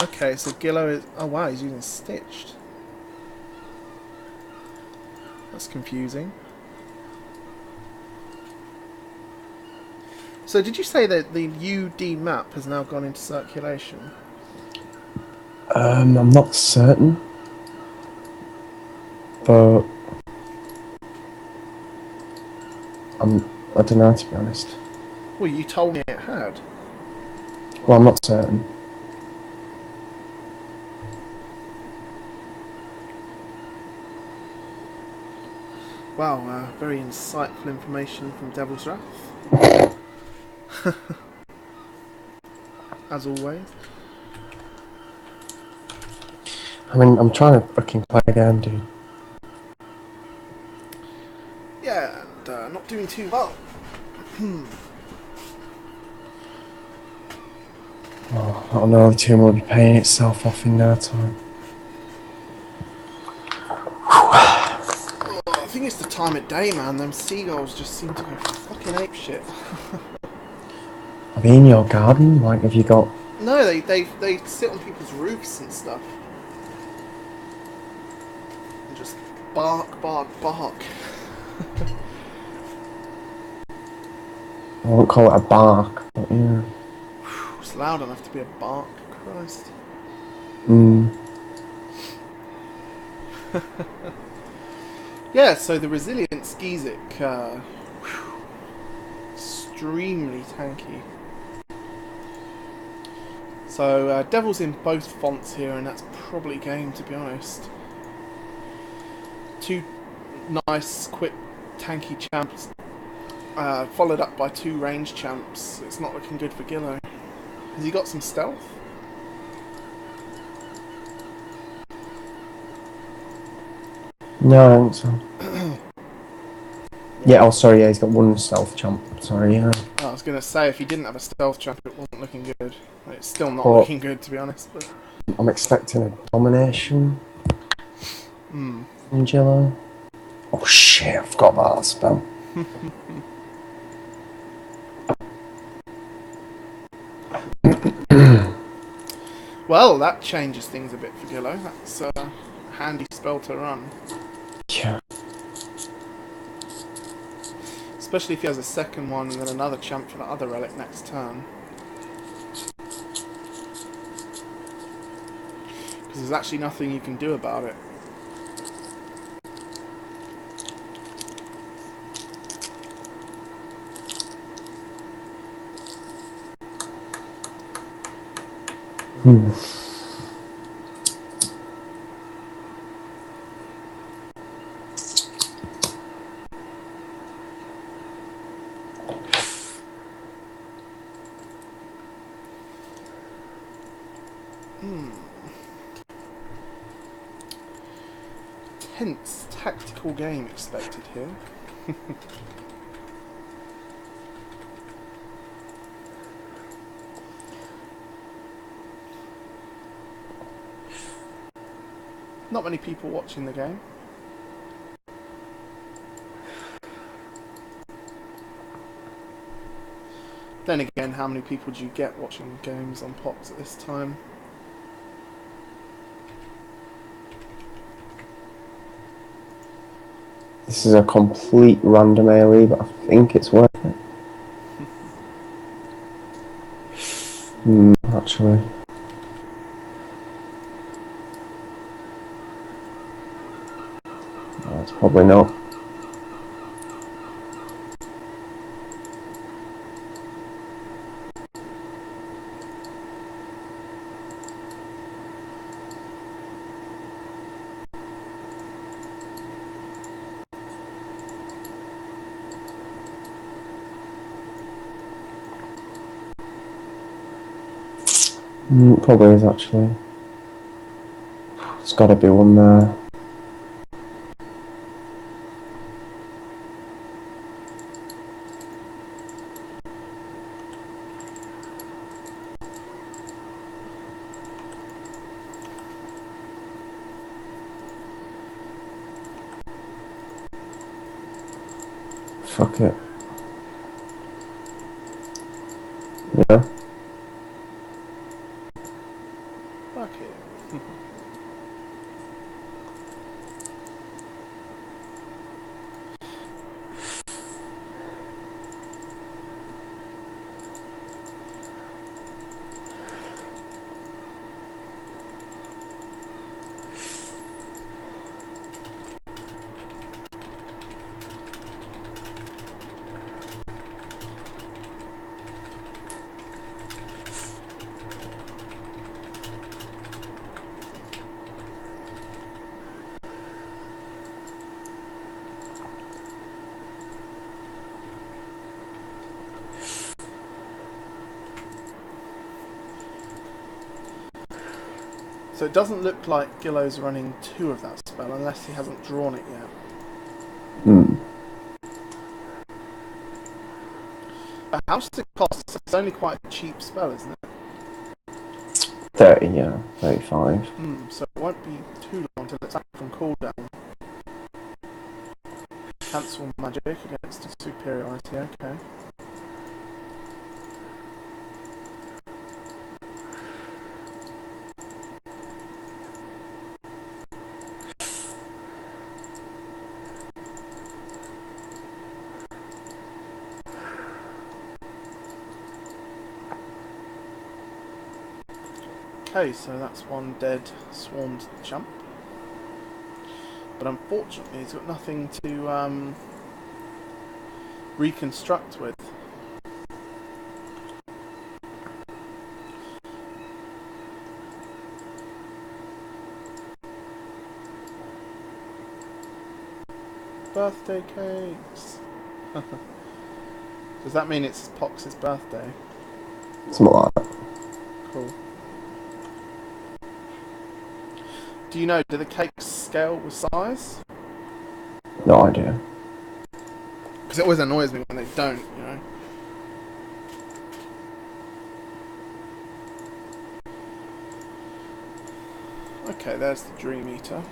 Okay, so Gillo is... Oh wow, he's using Stitched. That's confusing. So did you say that the UD map has now gone into circulation? I'm not certain, but I don't know, to be honest. Well, you told me it had. Well, I'm not certain. Wow, very insightful information from DevilsRath, as always. I mean, I'm trying to fucking play a game, dude. Yeah, and not doing too well. Oh, I know the team will be paying itself off in no time. Oh, I think it's the time of day, man. Them seagulls just seem to go fucking apeshit. Are they in your garden? Like, have you got... No, they sit on people's roofs and stuff. And just bark, bark, bark. I won't call it a bark, but yeah. It's loud enough to be a bark. Christ. Yeah, so the resilient Skizik, extremely tanky. So Devil's in both fonts here, and that's probably game, to be honest. Two nice, quick, tanky champs, followed up by two range champs. It's not looking good for Gillo. Has he got some stealth? No, I don't think so. Yeah, oh, sorry, yeah, he's got one stealth champ. Sorry, yeah. I was going to say, if he didn't have a stealth champ, it wasn't looking good. It's still not But looking good, to be honest. But... I'm expecting a domination from Gillo. Oh shit, I forgot about that spell. Well, that changes things a bit for Gillo. That's a handy spell to run. Yeah. Especially if he has a second one and then another champ for the other relic next turn. Because there's actually nothing you can do about it. Tense tactical game expected here. Not many people watching the game. Then again, how many people do you get watching games on Pox at this time? This is a complete random AoE, but I think it's worth it. Actually. No, it's probably not. Probably is actually. There's got to be one there. Fuck it. Yeah. Fuck it. So it doesn't look like Gillo's running 2 of that spell unless he hasn't drawn it yet. Hmm. But how much does it cost? It's only quite a cheap spell, isn't it? 30, yeah. 35. So it won't be too long until it's back from cooldown. Cancel magic against a superiority, okay. Okay, so that's one dead swarmed champ. But unfortunately he's got nothing to reconstruct with. Birthday cakes! Does that mean it's Pox's birthday? Something like that. Cool. Do you know, do the cakes scale with size? No idea. Because it always annoys me when they don't, you know. Okay, there's the Dream Eater.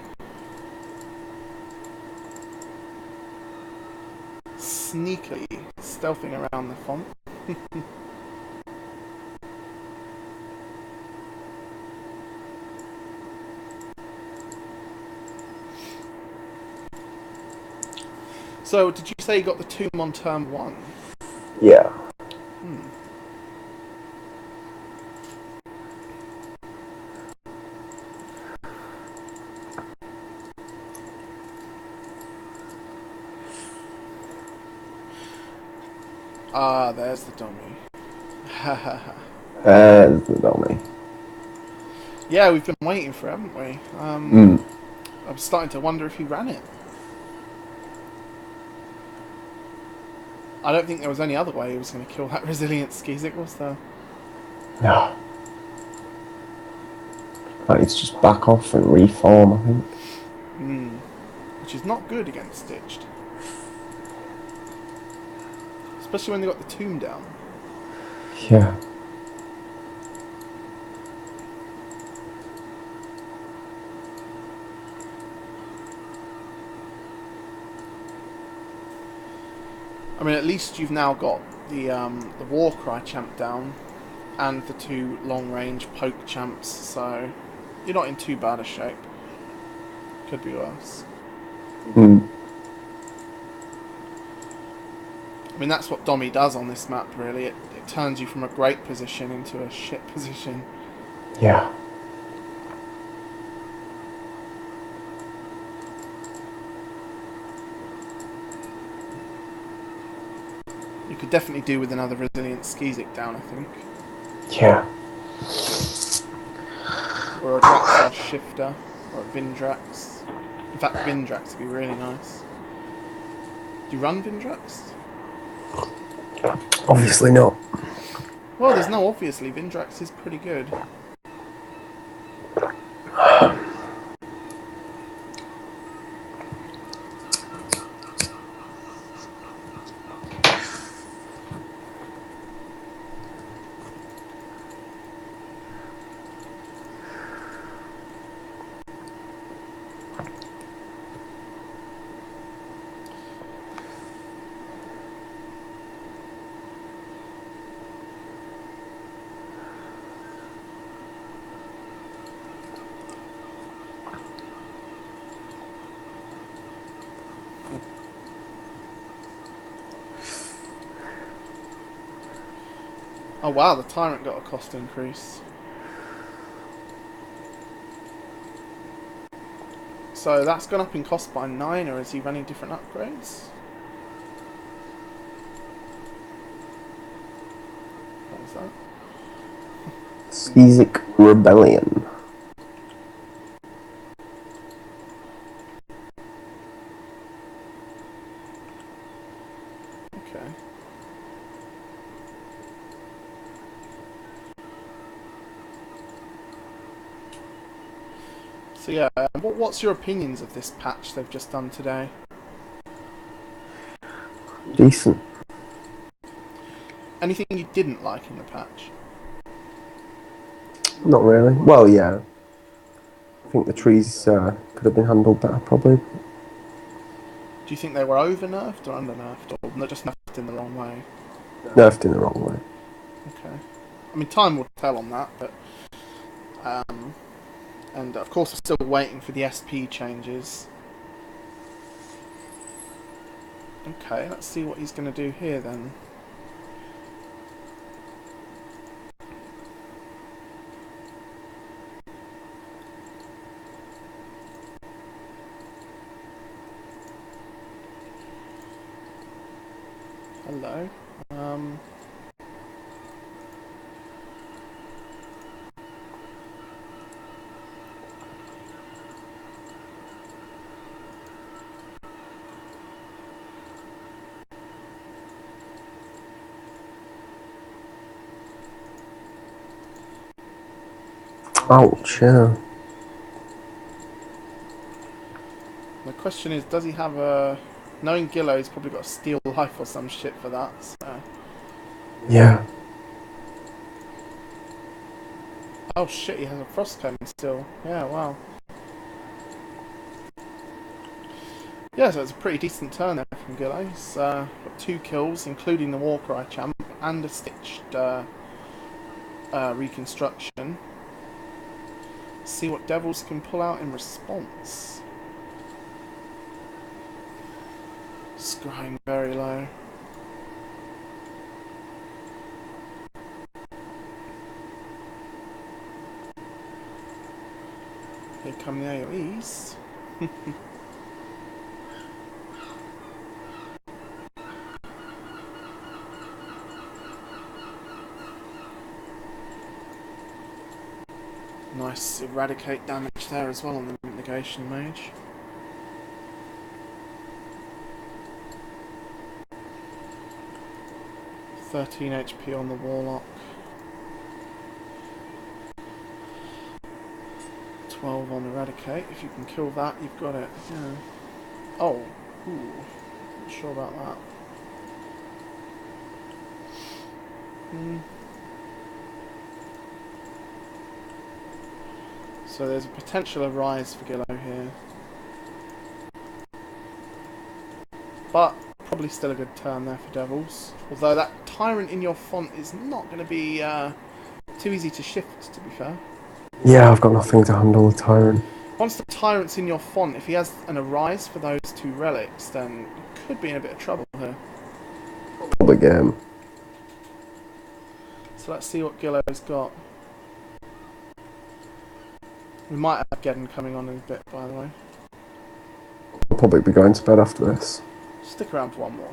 Sneakily stealthing around the font. So, did you say you got the tomb on turn 1? Yeah. Ah, there's the dummy. There's the dummy. Yeah, we've been waiting for it, haven't we? I'm starting to wonder if he ran it. I don't think there was any other way he was going to kill that resilient Skizik, was there? No. Like, it's just back off and reform, I think. Which is not good against Stitched. Especially when they got the tomb down. Yeah. I mean, at least you've now got the Warcry champ down, and the 2 long-range poke champs, so you're not in too bad a shape. Could be worse. I mean, that's what Dommy does on this map, really. It turns you from a great position into a shit position. Yeah. You could definitely do with another resilient Skizik down, I think. Yeah. Or a Draxar Shifter, or a Vindrax. In fact, Vindrax would be really nice. Do you run Vindrax? Obviously not. Well, there's no obviously. Vindrax is pretty good. Oh wow, the Tyrant got a cost increase. So that's gone up in cost by 9, or is he running different upgrades? What was that? Seasick Rebellion. Okay. So yeah, what's your opinions of this patch they've just done today? Decent. Anything you didn't like in the patch? Not really. Well, yeah. I think the trees could have been handled better, probably. Do you think they were over nerfed or under nerfed, or not just nerfed in the wrong way? Nerfed in the wrong way. Okay. I mean, time will tell on that, but and of course, we're still waiting for the SP changes. Okay, let's see what he's going to do here then. Hello. Ouch, yeah. The question is, does he have a... Knowing Gillo, he's probably got a steel life or some shit for that, so... Yeah. Oh shit, he has a frostcomb still. Yeah, wow. Yeah, so it's a pretty decent turn there from Gillo. He's got 2 kills, including the Warcry champ, and a stitched reconstruction. See what Devils can pull out in response. Scrying very low. Here come the AoEs. Nice eradicate damage there as well on the negation mage. (13 HP on the warlock. 12 on eradicate. If you can kill that, you've got it. Yeah. Oh, ooh, not sure about that. So there's a potential rise for Gillo here. But probably still a good turn there for Devils. Although that Tyrant in your font is not going to be too easy to shift, to be fair. Yeah, I've got nothing to handle the Tyrant. Once the Tyrant's in your font, if he has an arise for those 2 relics, then you could be in a bit of trouble here. Probably game. So let's see what Gillo's got. We might have Geddon coming on in a bit, by the way. I'll probably be going to bed after this. Stick around for one more.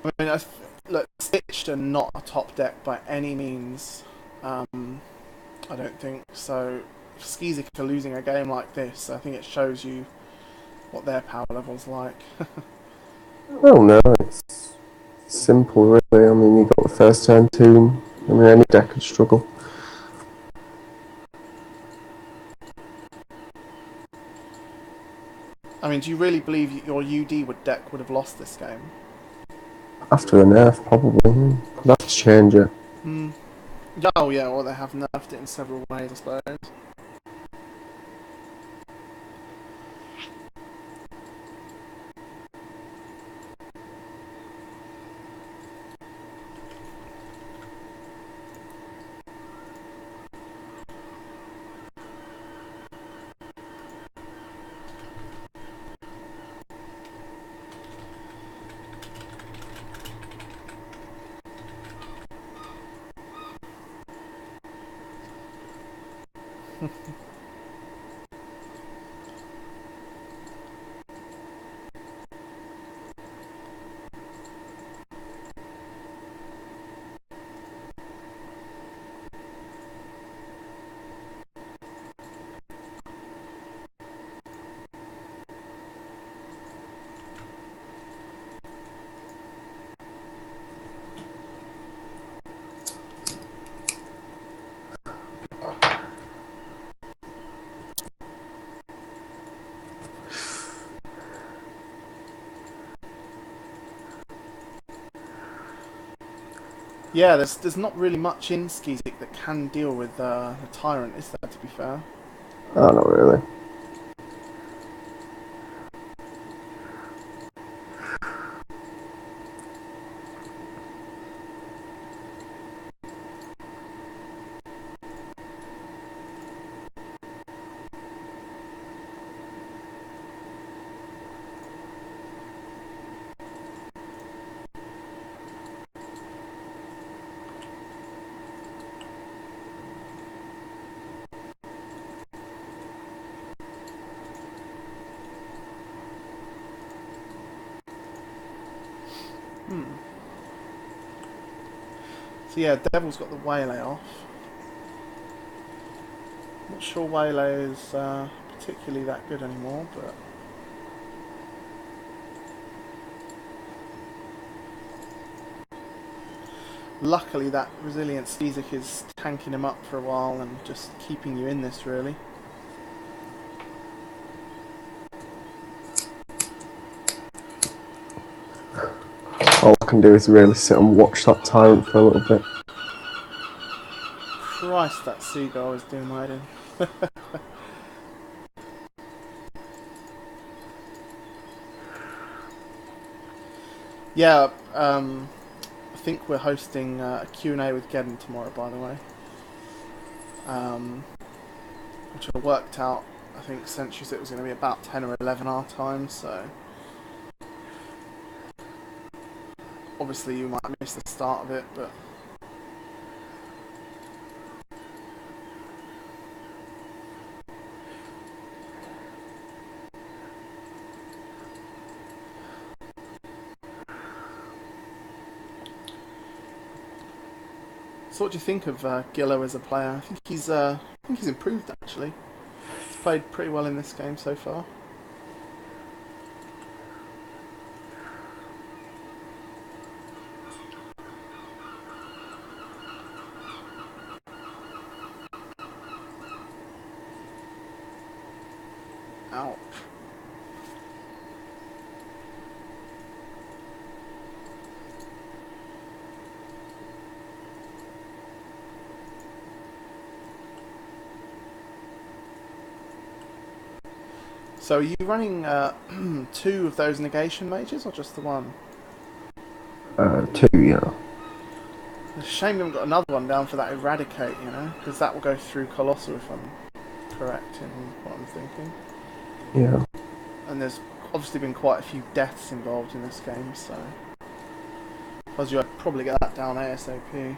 I mean, look, Stitched are not a top deck by any means. I don't think so. Skizik are losing a game like this. I think it shows you what their power level's like. Oh no, it's simple really. I mean, you got the first turn tomb. I mean, any deck could struggle. I mean, do you really believe your UD deck would have lost this game? After a nerf, probably. That's change it. Oh yeah, well they have nerfed it in several ways, I suppose. Yeah, there's not really much in Skizik that can deal with the Tyrant, is there, to be fair? Oh, not really. So yeah, Devil's got the Waylay off. Not sure Waylay is particularly that good anymore, but... Luckily that resilient Skizik is tanking him up for a while and just keeping you in this, really. All I can do is really sit and watch that Tyrant for a little bit. Christ, that seagull is doing my head in. Yeah, I think we're hosting a Q&A with Geddon tomorrow, by the way. Which I worked out, I think Century said it was going to be about 10 or 11 our time, so... Obviously you might miss the start of it, but... So what do you think of Gillo as a player? I think he's improved, actually. He's played pretty well in this game so far. Ouch. So are you running 2 of those negation mages, or just the one? 2, yeah. It's a shame we haven't got another one down for that Eradicate, you know? Because that will go through Colossal if I'm correct in what I'm thinking. Yeah. And there's obviously been quite a few deaths involved in this game, so... Because you I'd probably get that down ASAP.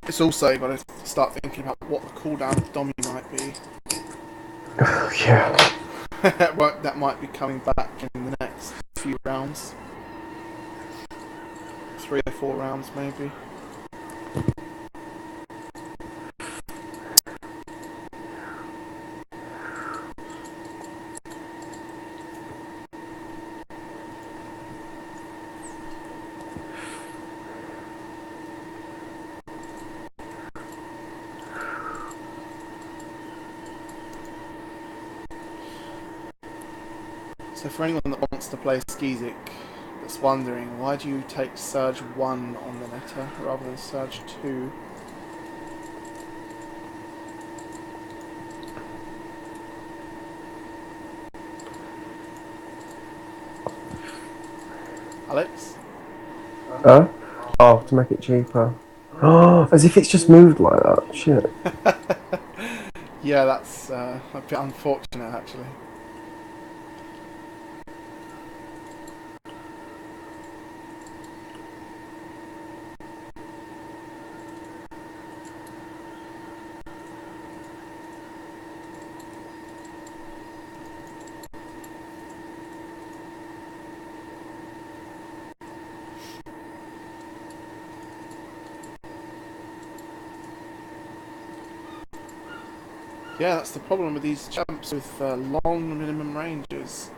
It's also got to start thinking about what the cooldown of Dommy might be. Yeah. That might be coming back in the next few rounds. 3 or 4 rounds, maybe. So for anyone that wants to play Skizik, that's wondering, why do you take Surge 1 on the Netta rather than Surge 2? Alex? Oh, to make it cheaper. Oh, as if it's just moved like that. Shit. Yeah, that's a bit unfortunate, actually. Yeah, that's the problem with these champs with long minimum ranges.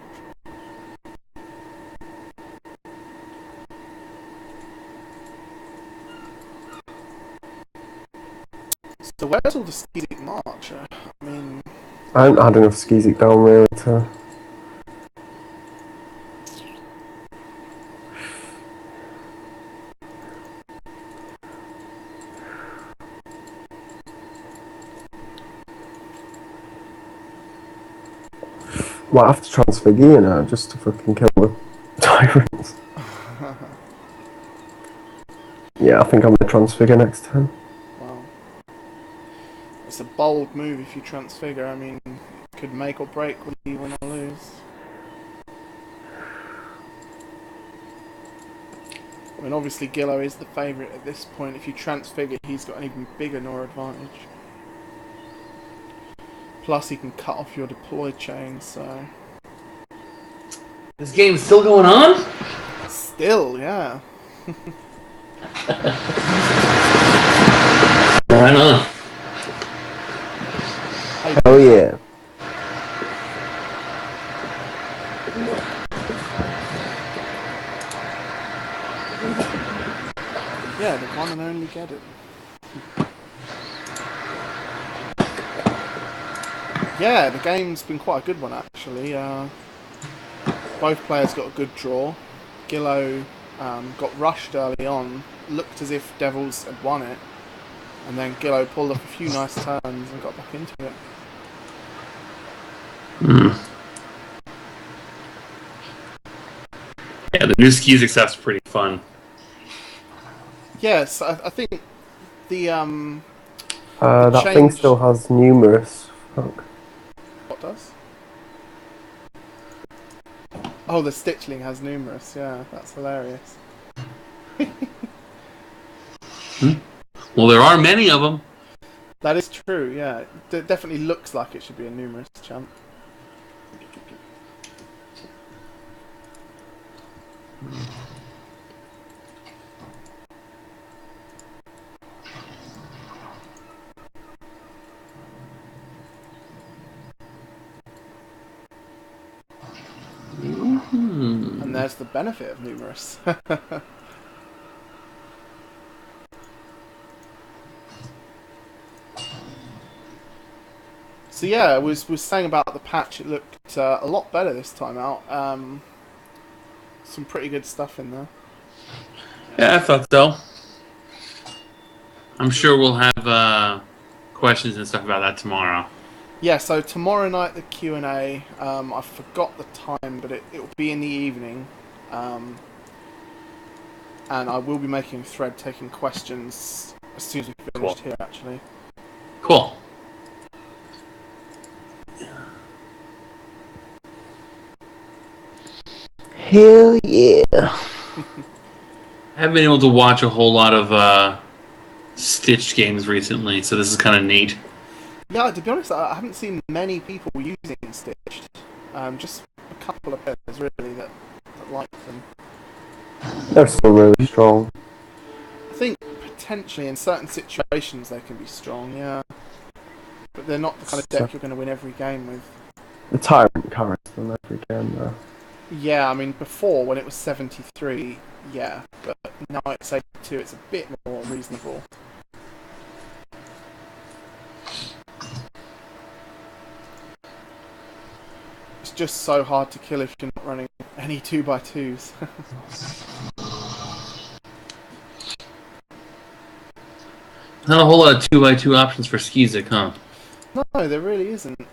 So where's all the Skizik Marcher? I mean... I haven't had enough Skizik down really to... Might have to transfigure now just to fucking kill the tyrants. Yeah, I think I'm gonna transfigure next time. Wow. It's a bold move if you transfigure. I mean, it could make or break whether you win or lose. I mean, obviously Gillo is the favourite at this point. If you transfigure, he's got an even bigger Nora advantage. Plus, he can cut off your deploy chain, so... This game's still going on? Still, yeah. Right on. Oh yeah. Yeah, the one and only get it. Yeah, the game's been quite a good one actually. Both players got a good draw. Gillo got rushed early on, looked as if Devils had won it, and then Gillo pulled off a few nice turns and got back into it. Yeah, the new Skizik stuff's pretty fun. Yes, I think the that change... thing still has numerous. Fuck. What does? Oh, the Stitchling has numerous. Yeah, that's hilarious. Well, there are many of them. That is true. Yeah, it definitely looks like it should be a numerous champ. And there's the benefit of numerous. So yeah, I was saying about the patch. It looked a lot better this time out. Some pretty good stuff in there. Yeah, I thought so. I'm sure we'll have questions and stuff about that tomorrow. Yeah, so tomorrow night the Q&A. I forgot the time, but it will be in the evening. And I will be making a thread taking questions as soon as we've finished here, actually. Cool. Hell yeah. I haven't been able to watch a whole lot of Stitch games recently, so this is kind of neat. Yeah, to be honest, I haven't seen many people using Stitched. Just a couple of players, really, that like them. They're still really strong. I think potentially in certain situations they can be strong, yeah. But they're not the kind of deck you're going to win every game with. The Tyrant carries them every game, though. Yeah, I mean, before, when it was 73, yeah. But now it's 82, it's a bit more reasonable. It's just so hard to kill if you're not running any 2x2s. Not a whole lot of 2x2 options for Skizik, huh? No, there really isn't.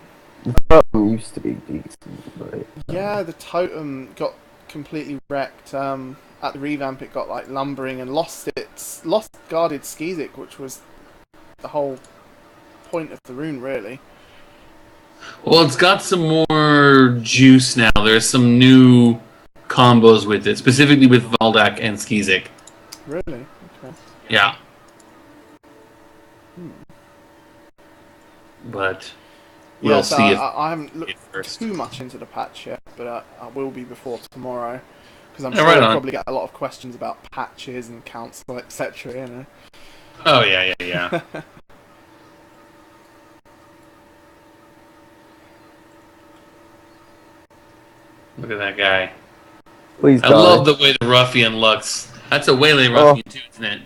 The Totem used to be decent, but... Yeah, the Totem got completely wrecked. At the revamp it got like lumbering and lost guarded Skizik, which was the whole point of the rune, really. Well, it's got some more juice now. There's some new combos with it, specifically with Valdak and Skizik. Really? Okay. Yeah. But we'll see if I haven't looked too much into the patch yet, but I will be before tomorrow, because I'm sure right I'll on. probably get a lot of questions about patches and council, etc. You know. Oh yeah. Look at that guy. Please I die. love the way the ruffian looks. That's a Waylay ruffian too, isn't it?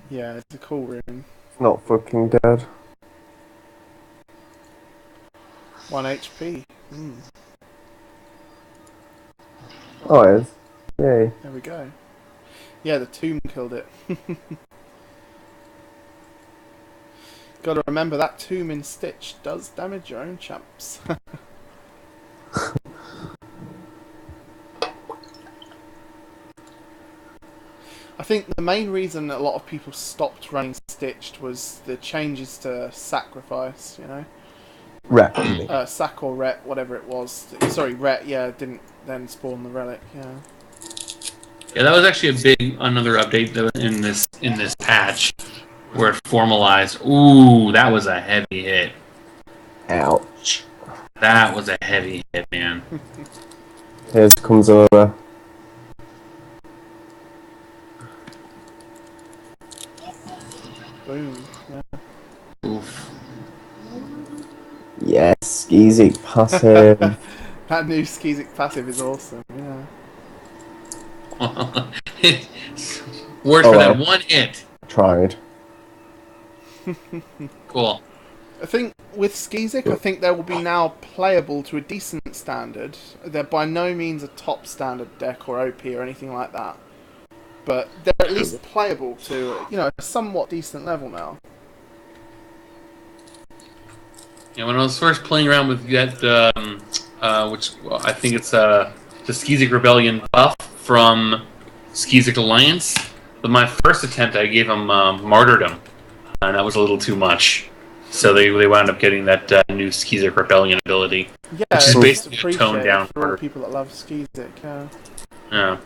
Yeah, it's a cool room. It's not fucking dead. 1 HP. Oh, it is. Yay. There we go. Yeah, the tomb killed it. Gotta remember that tomb in Stitch does damage your own champs. I think the main reason a lot of people stopped running Stitched was the changes to sacrifice, you know? Rep. Sack or Ret, whatever it was. Sorry, Ret, yeah, didn't then spawn the relic, yeah. Yeah, that was actually another update in this patch where it formalized. Ooh, that was a heavy hit. Ouch. That was a heavy hit, man. Here comes another. Boom, yeah. Oof. Yes, easy passive. That new Skizik passive is awesome, yeah. Word for that one hit. Tried. Cool. I think with Skizik, I think they will be now playable to a decent standard. They're by no means a top standard deck or OP or anything like that. But they're at least playable to, you know, a somewhat decent level now. Yeah, when I was first playing around with that, which I think it's the Skizik Rebellion buff from Skizik Alliance, but my first attempt I gave him Martyrdom, and that was a little too much. So they wound up getting that new Skizik Rebellion ability, Yeah, which is it's basically a toned appreciated down for all for. people that love Skizik, yeah. Yeah.